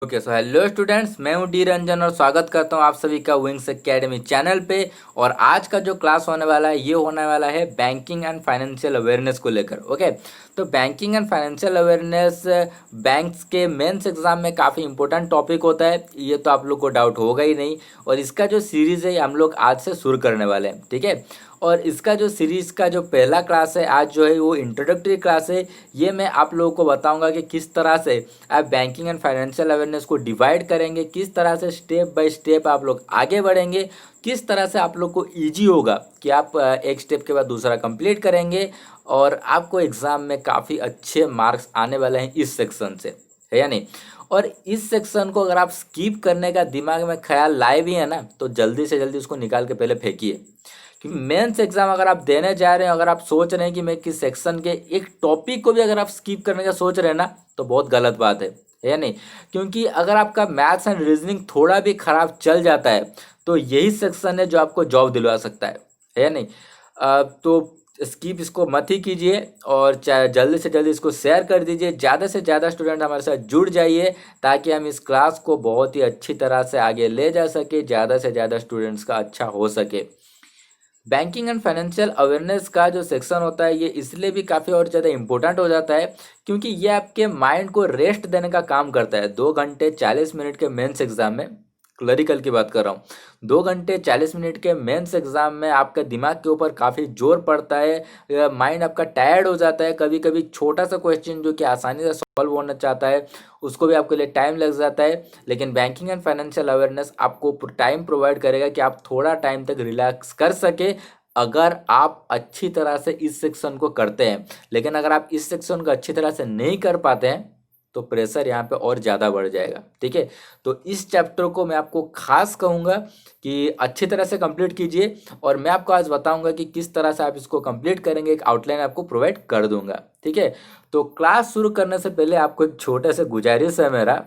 Okay so hello students, मैं हूं D Ranjan और स्वागत करता हूं आप सभी का विंग्स एकेडमी चैनल पे। और आज का जो क्लास होने वाला है ये होने वाला है बैंकिंग एंड फाइनेंशियल अवेयरनेस को लेकर। ओके, तो banking and financial awareness banks के मेंस एग्जाम में काफ़ी इंपॉर्टेंट टॉपिक होता है, ये तो आप लोग को डाउट होगा ही नहीं। और इसका जो सीरीज़ है हम लोग आज से शुरू करने वाले हैं, ठीक है। और इसका जो सीरीज़ का जो पहला क्लास है आज जो है वो इंट्रोडक्टरी क्लास है। ये मैं आप लोगों को बताऊंगा कि किस तरह से आप बैंकिंग एंड फाइनेंशियल अवेयरनेस को डिवाइड करेंगे, किस तरह से स्टेप बाय स्टेप आप लोग आगे बढ़ेंगे, किस तरह से आप लोग को ईजी होगा कि आप एक स्टेप के बाद दूसरा कंप्लीट करेंगे और आपको एग्ज़ाम में काफ़ी अच्छे मार्क्स आने वाले हैं इस सेक्शन से, है या नहीं। और इस सेक्शन को अगर आप स्किप करने का दिमाग में ख्याल लाए भी है ना, तो जल्दी से जल्दी उसको निकाल के पहले फेंकिए। क्योंकि मेंस एग्जाम अगर आप देने जा रहे हैं, अगर आप सोच रहे हैं कि मैं किस सेक्शन के एक टॉपिक को भी अगर आप स्किप करने का सोच रहे हैं ना, तो बहुत गलत बात है नहीं। क्योंकि अगर आपका मैथ्स एंड रीजनिंग थोड़ा भी खराब चल जाता है तो यही सेक्शन है जो आपको जॉब दिलवा सकता है नहीं। तो स्किप इसको मत ही कीजिए और जल्दी से जल्दी इसको शेयर कर दीजिए। ज़्यादा से ज़्यादा स्टूडेंट हमारे साथ जुड़ जाइए ताकि हम इस क्लास को बहुत ही अच्छी तरह से आगे ले जा सके, ज़्यादा से ज़्यादा स्टूडेंट्स का अच्छा हो सके। बैंकिंग एंड फाइनेंशियल अवेयरनेस का जो सेक्शन होता है ये इसलिए भी काफ़ी और ज़्यादा इंपॉर्टेंट हो जाता है क्योंकि ये आपके माइंड को रेस्ट देने का काम करता है। 2 घंटे 40 मिनट के मेंस एग्जाम में, क्लरिकल की बात कर रहा हूँ, 2 घंटे 40 मिनट के मेंस एग्जाम में आपका दिमाग के ऊपर काफ़ी जोर पड़ता है, माइंड आपका टायर्ड हो जाता है। कभी कभी छोटा सा क्वेश्चन जो कि आसानी से सॉल्व होना चाहता है उसको भी आपके लिए टाइम लग जाता है। लेकिन बैंकिंग एंड फाइनेंशियल अवेयरनेस आपको टाइम प्रोवाइड करेगा कि आप थोड़ा टाइम तक रिलैक्स कर सके अगर आप अच्छी तरह से इस सेक्शन को करते हैं। लेकिन अगर आप इस सेक्शन को अच्छी तरह से नहीं कर पाते हैं तो प्रेशर यहाँ पे और ज़्यादा बढ़ जाएगा, ठीक है। तो इस चैप्टर को मैं आपको खास कहूँगा कि अच्छी तरह से कंप्लीट कीजिए और मैं आपको आज बताऊंगा कि किस तरह से आप इसको कंप्लीट करेंगे। एक आउटलाइन आपको प्रोवाइड कर दूंगा, ठीक है। तो क्लास शुरू करने से पहले आपको एक छोटा सा गुजारिश है मेरा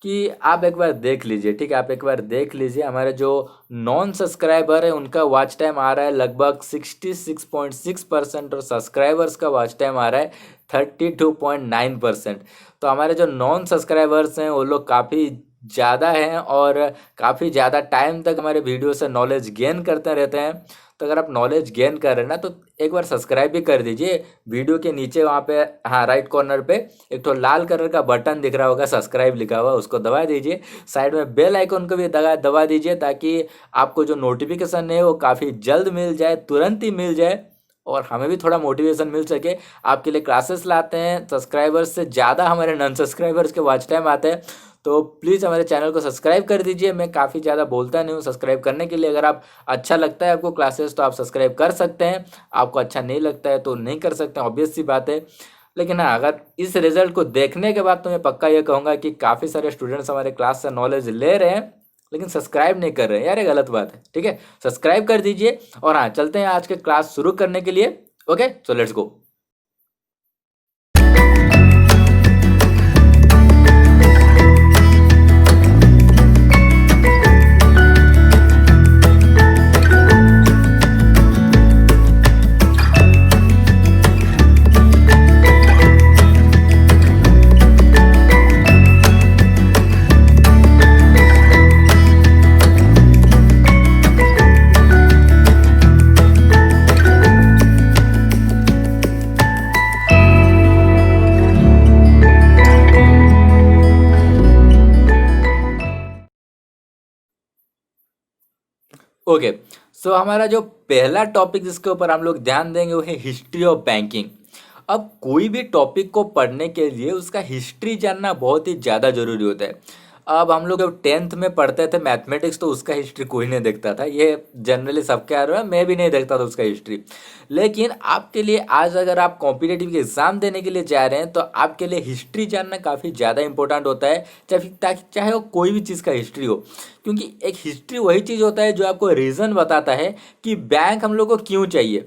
कि आप एक बार देख लीजिए, ठीक है। आप एक बार देख लीजिए, हमारे जो नॉन सब्सक्राइबर है उनका वॉच टाइम आ रहा है लगभग 66.6% और सब्सक्राइबर्स का वॉच टाइम आ रहा है 32.9%। तो हमारे जो नॉन सब्सक्राइबर्स हैं वो लोग काफ़ी ज़्यादा हैं और काफ़ी ज़्यादा टाइम तक हमारे वीडियो से नॉलेज गेन करते रहते हैं। तो अगर आप नॉलेज गेन कर रहे हैं ना तो एक बार सब्सक्राइब भी कर दीजिए। वीडियो के नीचे वहाँ पे, हाँ, राइट कॉर्नर पे एक तो लाल कलर का बटन दिख रहा होगा, सब्सक्राइब लिखा हुआ, उसको दबा दीजिए। साइड में बेल आइकन को भी दबा दीजिए ताकि आपको जो नोटिफिकेशन है वो काफ़ी जल्द मिल जाए, तुरंत ही मिल जाए और हमें भी थोड़ा मोटिवेशन मिल सके। आपके लिए क्लासेस लाते हैं, सब्सक्राइबर्स से ज़्यादा हमारे नॉन सब्सक्राइबर्स के वॉच टाइम आते हैं। तो प्लीज़ हमारे चैनल को सब्सक्राइब कर दीजिए। मैं काफ़ी ज़्यादा बोलता नहीं हूँ सब्सक्राइब करने के लिए। अगर आप अच्छा लगता है आपको क्लासेस तो आप सब्सक्राइब कर सकते हैं, आपको अच्छा नहीं लगता है तो नहीं कर सकते, ऑब्वियस सी बात है। लेकिन हाँ, अगर इस रिजल्ट को देखने के बाद तो मैं पक्का ये कहूँगा कि काफ़ी सारे स्टूडेंट्स हमारे क्लास से नॉलेज ले रहे हैं लेकिन सब्सक्राइब नहीं कर रहे हैं, यार ये गलत बात है, ठीक है। सब्सक्राइब कर दीजिए और हाँ, चलते हैं आज के क्लास शुरू करने के लिए। Okay, so let's go. Okay, so हमारा जो पहला टॉपिक जिसके ऊपर हम लोग ध्यान देंगे वो है हिस्ट्री ऑफ बैंकिंग। अब कोई भी टॉपिक को पढ़ने के लिए उसका हिस्ट्री जानना बहुत ही ज़्यादा ज़रूरी होता है। अब हम लोग जब 10th में पढ़ते थे मैथमेटिक्स तो उसका हिस्ट्री कोई नहीं देखता था, ये जनरली सबके आ रहा है, मैं भी नहीं देखता था उसका हिस्ट्री। लेकिन आपके लिए आज अगर आप कॉम्पिटिटिव के एग्ज़ाम देने के लिए जा रहे हैं तो आपके लिए हिस्ट्री जानना काफ़ी ज़्यादा इंपॉर्टेंट होता है, चाहे वो कोई भी चीज़ का हिस्ट्री हो। क्योंकि एक हिस्ट्री वही चीज़ होता है जो आपको रीज़न बताता है कि बैंक हम लोग को क्यों चाहिए,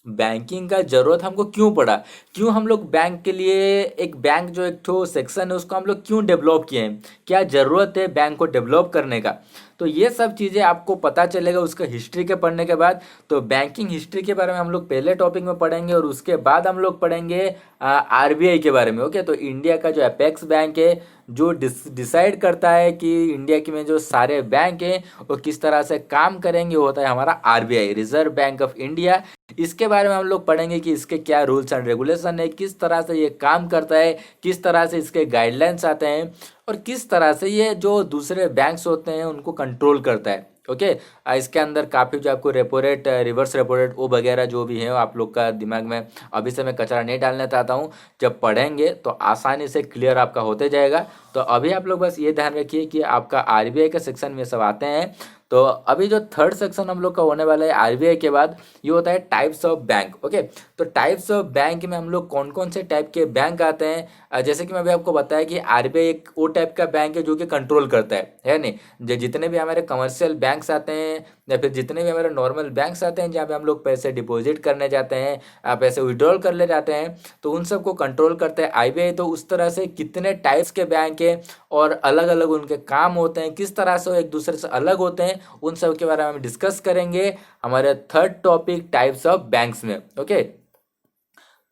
बैंकिंग का जरूरत हमको क्यों पड़ा, क्यों हम लोग बैंक के लिए एक बैंक जो एक ठो सेक्शन है उसको हम लोग क्यों डेवलप किए हैं, क्या ज़रूरत है बैंक को डेवलप करने का। तो ये सब चीज़ें आपको पता चलेगा उसका हिस्ट्री के पढ़ने के बाद। तो बैंकिंग हिस्ट्री के बारे में हम लोग पहले टॉपिक में पढ़ेंगे और उसके बाद हम लोग पढ़ेंगे आरबीआई के बारे में। ओके, तो इंडिया का जो अपेक्स बैंक है जो डिसाइड करता है कि इंडिया के में जो सारे बैंक हैं वो किस तरह से काम करेंगे, वो होता है हमारा RBI, reserve bank of India. इसके बारे में हम लोग पढ़ेंगे कि इसके क्या रूल्स एंड रेगुलेशन है, किस तरह से ये काम करता है, किस तरह से इसके गाइडलाइंस आते हैं और किस तरह से ये जो दूसरे बैंक्स होते हैं उनको कंट्रोल करता है। ओके, इसके अंदर काफ़ी जो आपको repo rate, reverse repo rate, वो वगैरह जो भी है वो आप लोग का दिमाग में अभी से मैं कचरा नहीं डालना चाहता हूँ। जब पढ़ेंगे तो आसानी से क्लियर आपका होते जाएगा। तो अभी आप लोग बस ये ध्यान रखिए कि आपका आरबीआई के सेक्शन में सब आते हैं। तो अभी जो थर्ड सेक्शन हम लोग का होने वाला है आरबीआई के बाद, ये होता है टाइप्स ऑफ बैंक। ओके, तो टाइप्स ऑफ बैंक में हम लोग कौन कौन से टाइप के बैंक आते हैं, जैसे कि मैं अभी आपको बताया कि आरबीआई एक वो टाइप का बैंक है जो कि कंट्रोल करता है नहीं। जो जितने भी हमारे कमर्शियल बैंक्स आते हैं या फिर जितने भी हमारे नॉर्मल बैंक्स आते हैं जहाँ पे हम लोग पैसे डिपॉजिट करने जाते हैं, पैसे विड्रॉल कर ले जाते हैं, तो उन सबको कंट्रोल करता है आरबीआई। तो उस तरह से कितने टाइप्स के बैंक हैं और अलग अलग उनके काम होते हैं, किस तरह से वो एक दूसरे से अलग होते हैं, उन सब के बारे में हम डिस्कस करेंगे हमारे third topic types of banks में। ओके,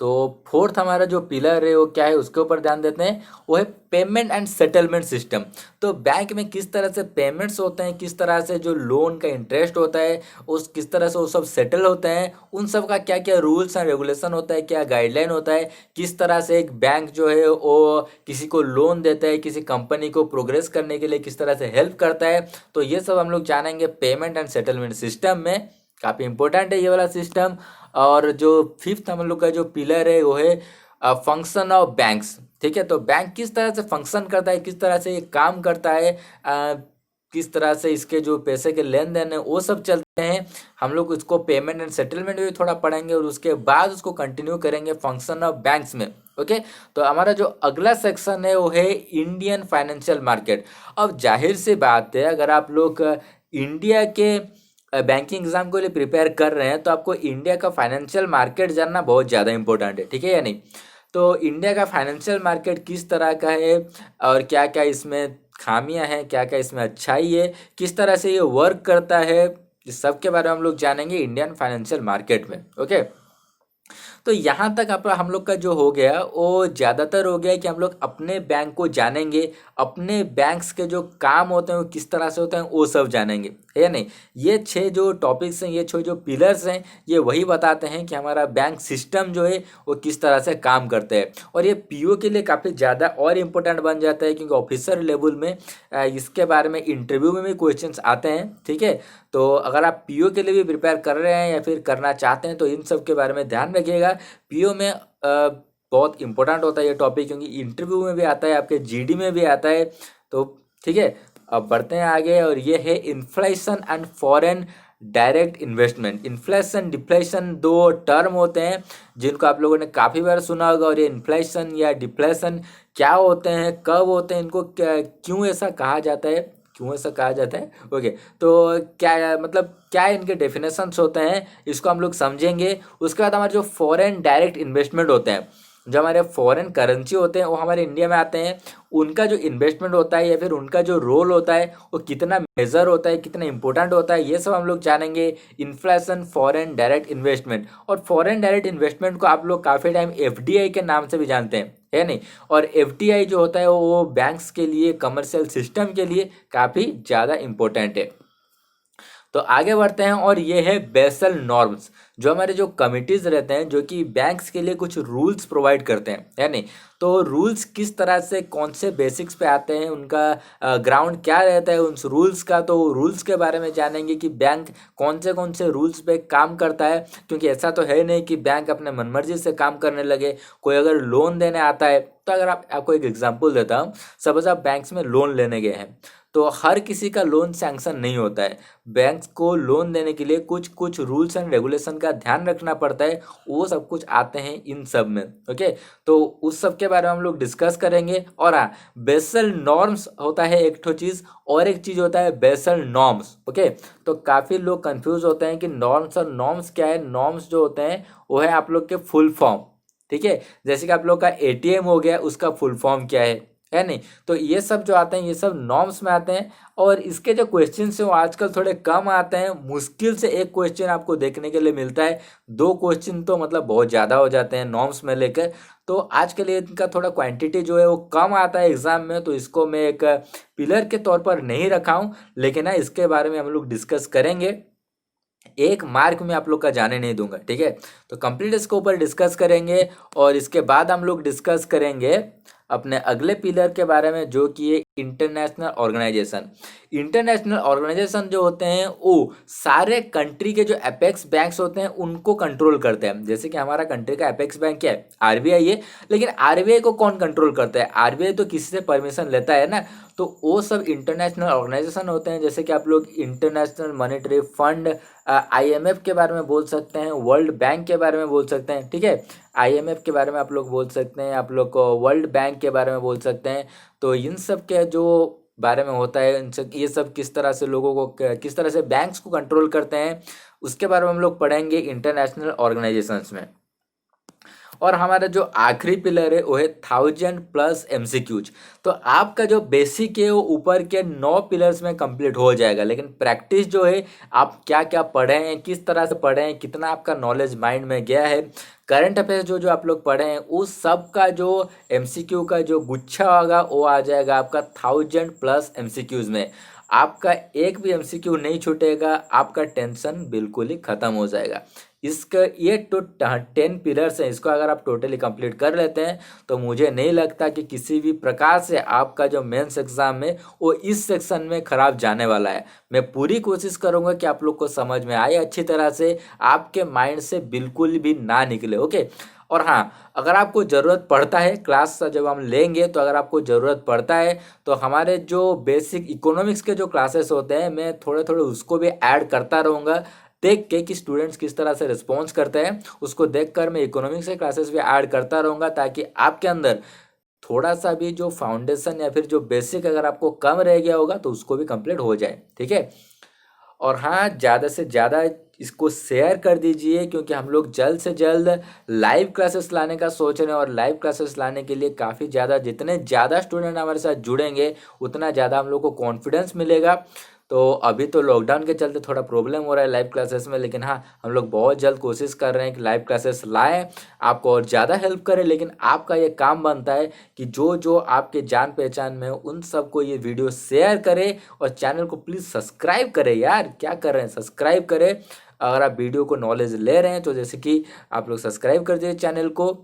तो फोर्थ हमारा जो पिलर है वो क्या है उसके ऊपर ध्यान देते हैं, वो है पेमेंट एंड सेटलमेंट सिस्टम। तो बैंक में किस तरह से पेमेंट्स होते हैं, किस तरह से जो लोन का इंटरेस्ट होता है उस किस तरह से वो सब सेटल होते हैं, उन सब का क्या क्या रूल्स एंड रेगुलेशन होता है, क्या गाइडलाइन होता है, किस तरह से एक बैंक जो है वो किसी को लोन देता है, किसी कंपनी को प्रोग्रेस करने के लिए किस तरह से हेल्प करता है। तो ये सब हम लोग जानेंगे पेमेंट एंड सेटलमेंट सिस्टम में। काफ़ी इंपॉर्टेंट है ये वाला सिस्टम। और जो फिफ्थ हम लोग का जो पिलर है वो है फंक्शन ऑफ बैंक्स। ठीक है, तो बैंक किस तरह से फंक्शन करता है, किस तरह से ये काम करता है, किस तरह से इसके जो पैसे के लेन देन है वो सब चलते हैं। हम लोग इसको पेमेंट एंड सेटलमेंट भी थोड़ा पढ़ेंगे और उसके बाद उसको कंटिन्यू करेंगे फंक्शन ऑफ बैंक्स में। ओके, तो हमारा जो अगला सेक्शन है वो है इंडियन फाइनेंशियल मार्केट। अब जाहिर सी बात है, अगर आप लोग इंडिया के बैंकिंग एग्जाम के लिए प्रिपेयर कर रहे हैं तो आपको इंडिया का फाइनेंशियल मार्केट जानना बहुत ज़्यादा इंपॉर्टेंट है। ठीक है या नहीं? तो इंडिया का फाइनेंशियल मार्केट किस तरह का है और क्या क्या इसमें खामियां हैं, क्या क्या इसमें अच्छाई है, किस तरह से ये वर्क करता है, इस सब के बारे में हम लोग जानेंगे इंडियन फाइनेंशियल मार्केट में। ओके, तो यहाँ तक आप हम लोग का जो हो गया वो ज़्यादातर हो गया कि हम लोग अपने बैंक को जानेंगे, अपने बैंक्स के जो काम होते हैं वो किस तरह से होते हैं वो सब जानेंगे, है या नहीं। ये 6 जो टॉपिक्स हैं, ये 6 जो पिलर्स हैं, ये वही बताते हैं कि हमारा बैंक सिस्टम जो है वो किस तरह से काम करता है। और ये पीओ के लिए काफ़ी ज़्यादा और इम्पोर्टेंट बन जाता है क्योंकि ऑफिसर लेवल में इसके बारे में इंटरव्यू में भी क्वेश्चंस आते हैं। ठीक है, तो अगर आप पीओ के लिए भी प्रिपेयर कर रहे हैं या फिर करना चाहते हैं तो इन सब के बारे में ध्यान रखिएगा। पीओ में बहुत इंपॉर्टेंट होता है ये टॉपिक क्योंकि इंटरव्यू में भी आता है, आपके जीडी में भी आता है। तो ठीक है, अब बढ़ते हैं आगे और ये है inflation and foreign direct investment. Inflation deflation 2 term होते हैं जिनको आप लोगों ने काफ़ी बार सुना होगा। और ये इन्फ्लेशन या डिफ्लेशन क्या होते हैं, कब होते हैं, इनको क्यों ऐसा कहा जाता है, क्यों ऐसा कहा जाता है। ओके, तो क्या मतलब क्या इनके डेफिनेशंस होते हैं इसको हम लोग समझेंगे। उसके बाद हमारे जो फॉरेन डायरेक्ट इन्वेस्टमेंट होते हैं, जो हमारे फॉरेन करेंसी होते हैं वो हमारे इंडिया में आते हैं, उनका जो इन्वेस्टमेंट होता है या फिर उनका जो रोल होता है वो कितना मेजर होता है, कितना इंपॉर्टेंट होता है, ये सब हम लोग जानेंगे। Inflation, foreign direct investment. और फॉरेन डायरेक्ट इन्वेस्टमेंट को आप लोग काफ़ी टाइम एफडीआई के नाम से भी जानते हैं, है नहीं। और एफडीआई जो होता है वो बैंक्स के लिए, कमर्शियल सिस्टम के लिए काफ़ी ज़्यादा इम्पोर्टेंट है। तो आगे बढ़ते हैं और ये है बेसल नॉर्म्स, जो हमारे जो कमिटीज रहते हैं जो कि बैंक्स के लिए कुछ रूल्स प्रोवाइड करते हैं, है नहीं। तो रूल्स किस तरह से कौन से बेसिक्स पे आते हैं, उनका ग्राउंड क्या रहता है उन रूल्स का, तो रूल्स के बारे में जानेंगे कि बैंक कौन से रूल्स पे काम करता है। क्योंकि ऐसा तो है नहीं कि बैंक अपने मनमर्जी से काम करने लगे। कोई अगर लोन देने आता है, तो अगर आपको एक एग्जांपल देता हूँ, सपोज आप बैंक्स में लोन लेने गए हैं, तो हर किसी का लोन सैंक्शन नहीं होता है। बैंक्स को लोन देने के लिए कुछ कुछ रूल्स एंड रेगुलेशन का ध्यान रखना पड़ता है, वो सब कुछ आते हैं इन सब में। ओके, तो उस सब के बारे में हम लोग डिस्कस करेंगे। और हाँ, बेसल नॉर्म्स होता है एक ठो चीज़, और एक चीज़ होता है बेसल नॉर्म्स। ओके, तो काफ़ी लोग कंफ्यूज होते हैं कि नॉर्म्स और नॉर्म्स क्या है। नॉर्म्स जो होते हैं वो है आप लोग के फुल फॉर्म। ठीक है, जैसे कि आप लोग का एटीएम हो गया, उसका फुल फॉर्म क्या है, है नहीं। तो ये सब जो आते हैं ये सब नॉर्म्स में आते हैं, और इसके जो क्वेश्चन हैं वो आजकल थोड़े कम आते हैं। मुश्किल से एक क्वेश्चन आपको देखने के लिए मिलता है, दो क्वेश्चन तो मतलब बहुत ज़्यादा हो जाते हैं नॉर्म्स में लेकर। तो आज के लिए इनका थोड़ा क्वांटिटी जो है वो कम आता है एग्जाम में, तो इसको मैं एक पिलर के तौर पर नहीं रखा हूँ, लेकिन ना इसके बारे में हम लोग डिस्कस करेंगे। एक मार्क में आप लोग का जाने नहीं दूंगा, ठीक है। तो कंप्लीट इसके ऊपर डिस्कस करेंगे, और इसके बाद हम लोग डिस्कस करेंगे अपने अगले पिलर के बारे में, जो कि है इंटरनेशनल ऑर्गेनाइजेशन। इंटरनेशनल ऑर्गेनाइजेशन जो होते हैं वो सारे कंट्री के जो अपेक्स बैंक्स होते हैं उनको कंट्रोल करते हैं। जैसे कि हमारा कंट्री का अपेक्स बैंक क्या है, आरबीआई है। लेकिन आरबीआई को कौन कंट्रोल करता है, आरबीआई तो किसी से परमिशन लेता है ना। तो वो सब इंटरनेशनल ऑर्गेनाइजेशन होते हैं। जैसे कि आप लोग इंटरनेशनल मॉनेटरी फंड, आईएमएफ के बारे में बोल सकते हैं, वर्ल्ड बैंक के बारे में बोल सकते हैं, ठीक है। आईएमएफ के बारे में आप लोग बोल सकते हैं, आप लोग को वर्ल्ड बैंक के बारे में बोल सकते हैं। तो इन सब के जो बारे में होता है, इन सब ये सब किस तरह से लोगों को, किस तरह से बैंक्स को कंट्रोल करते हैं, उसके बारे में हम लोग पढ़ेंगे इंटरनेशनल ऑर्गेनाइजेशंस में। और हमारा जो आखिरी पिलर है वो है 1000+ एमसीक्यूज। तो आपका जो बेसिक है वो ऊपर के 9 पिलर्स में कंप्लीट हो जाएगा, लेकिन प्रैक्टिस जो है आप क्या क्या पढ़े हैं, किस तरह से पढ़े हैं, कितना आपका नॉलेज माइंड में गया है, करंट अफेयर्स जो जो आप लोग पढ़े हैं उस सब का जो एमसीक्यू का जो गुच्छा होगा वो आ जाएगा आपका 1000+ एमसीक्यूज में। आपका एक भी एमसीक्यू नहीं छूटेगा, आपका टेंशन बिल्कुल ही खत्म हो जाएगा। इसका ये तो 10 पिलर्स हैं, इसको अगर आप टोटली कंप्लीट कर लेते हैं तो मुझे नहीं लगता कि किसी भी प्रकार से आपका जो मेंस एग्जाम है वो इस सेक्शन में खराब जाने वाला है। मैं पूरी कोशिश करूंगा कि आप लोग को समझ में आए अच्छी तरह से, आपके माइंड से बिल्कुल भी ना निकले, ओके। और हाँ, अगर आपको ज़रूरत पड़ता है क्लास जब हम लेंगे, तो अगर आपको ज़रूरत पड़ता है तो हमारे जो बेसिक इकोनॉमिक्स के जो क्लासेस होते हैं मैं थोड़े थोड़े उसको भी ऐड करता रहूँगा। देख के कि स्टूडेंट्स किस तरह से रिस्पॉन्स करते हैं, उसको देखकर मैं इकोनॉमिक्स के क्लासेस भी ऐड करता रहूँगा, ताकि आपके अंदर थोड़ा सा भी जो फाउंडेशन या फिर जो बेसिक अगर आपको कम रह गया होगा तो उसको भी कंप्लीट हो जाए, ठीक है। और हाँ, ज़्यादा से ज़्यादा इसको शेयर कर दीजिए, क्योंकि हम लोग जल्द से जल्द लाइव क्लासेस लाने का सोच रहे हैं। और लाइव क्लासेस लाने के लिए काफ़ी ज़्यादा, जितने ज़्यादा स्टूडेंट हमारे साथ जुड़ेंगे उतना ज़्यादा हम लोग को कॉन्फिडेंस मिलेगा। तो अभी तो लॉकडाउन के चलते थोड़ा प्रॉब्लम हो रहा है लाइव क्लासेस में, लेकिन हाँ, हम लोग बहुत जल्द कोशिश कर रहे हैं कि लाइव क्लासेस लाएं, आपको और ज़्यादा हेल्प करें। लेकिन आपका ये काम बनता है कि जो जो आपके जान पहचान में हो उन सबको ये वीडियो शेयर करें, और चैनल को प्लीज़ सब्सक्राइब करें। यार क्या कर रहे हैं, सब्सक्राइब करें। अगर आप वीडियो को नॉलेज ले रहे हैं तो जैसे कि आप लोग सब्सक्राइब कर दीजिए चैनल को।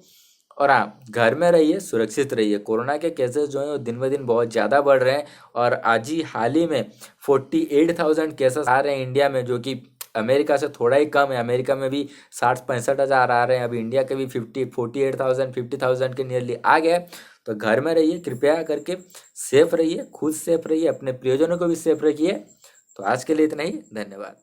और हाँ, घर में रहिए, सुरक्षित रहिए। कोरोना के केसेस जो हैं वो दिन ब दिन बहुत ज़्यादा बढ़ रहे हैं, और आज ही हाल ही में 48,000 केसेस आ रहे हैं इंडिया में, जो कि अमेरिका से थोड़ा ही कम है। अमेरिका में भी 60-65 हज़ार आ रहे हैं, अभी इंडिया के भी 50 48,000 के नियरली आ गए। तो घर में रहिए, कृपया करके सेफ रहिए, खुद सेफ रहिए, अपने प्रियजनों को भी सेफ रखिए। तो आज के लिए इतना ही, धन्यवाद।